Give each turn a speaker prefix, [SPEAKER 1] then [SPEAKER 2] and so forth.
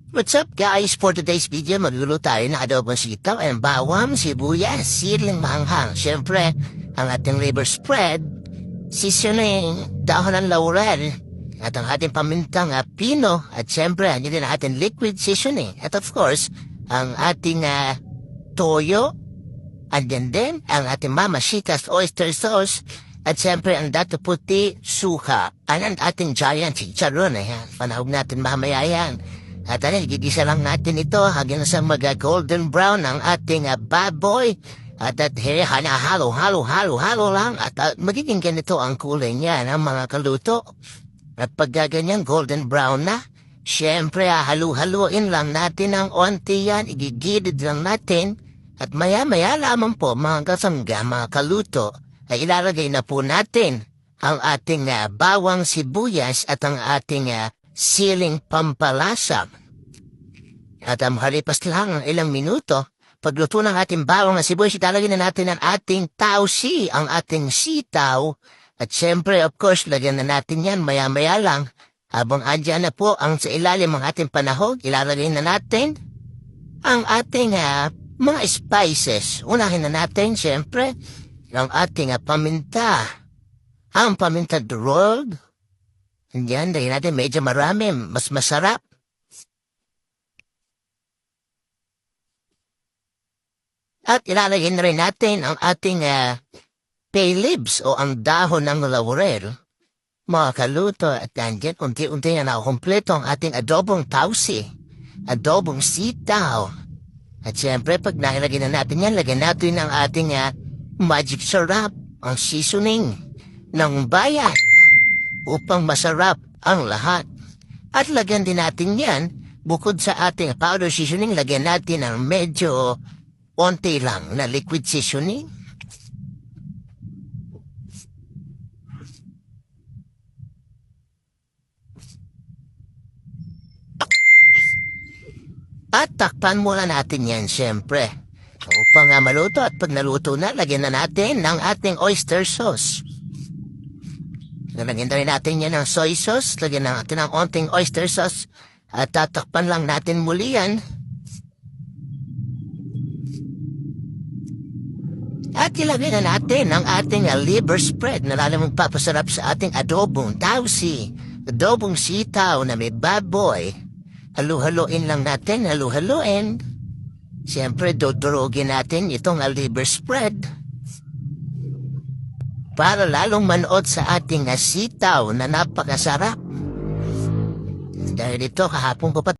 [SPEAKER 1] What's up guys? For today's video, magluluto tayo ng adobong sitaw and bawang, sibuyas, siling maanghang. Siyempre, ang ating liver spread, seasoning, dahon ng laurel, at ang ating pamintang pino, at siyempre, yun din ang ating liquid seasoning. At of course, ang ating toyo, and then ang ating mamasitas oyster sauce, at siyempre, ang dato puti, suka, at ang ating giant chicharon. Panahog natin mamaya yan. At gigisa lang natin ito hanggang sa golden brown ang ating baboy. At halo lang. At magiging ganito ang kulay niya ng mga kaluto. At pag ganyan golden brown na, syempre halu-haluin lang natin ang onti yan. Igigidid lang natin. At maya-maya lamang po mga kasangga, mga kaluto, ay ilalagay na po natin ang ating bawang sibuyas at ang ating siling pampalasa. At halipas lang ilang minuto, pagluto ng ating bawang na sibuyas, ilalagay na natin ang ating tausi, ang ating sitaw. At syempre, of course, lagyan na natin yan maya-maya lang. Habang andyan na po ang sa ilalim ng ating panahog, ilalagay na natin ang ating mga spices. Unahin na natin, syempre, ang ating paminta. Ang paminta rolled. Yan, dahil natin medyo marami, mas masarap. At ilalagay na rin natin ang ating bay leaves o ang dahon ng laurel. Mga kaluto at andyan, unti-unti na nakumpleto ang ating adobong tausi, adobong sitaw. At siyempre, pag nailagay na natin yan, lagyan natin ang ating magic syrup, ang seasoning ng bayan upang masarap ang lahat. At lagyan din natin yan, bukod sa ating powder seasoning, lagyan natin ang medyo onti lang na liquid seasoning. At takpan muna natin yan siyempre. Upang maluto at pag naluto na, lagyan na natin ng ating oyster sauce. Lagyan na rin natin yan ng soy sauce. Lagyan na natin ng onting oyster sauce. At tatakpan lang natin muli yan. At ilagay na natin ang ating liver spread na lalong magpapasarap sa ating adobong tausi, adobong sitaw na may baboy. Halu-haluin lang natin, halu-haluin. Siyempre, dodorogin natin itong liver spread para lalong manood sa ating sitaw na napakasarap. Dahil ito, kahapon ko pa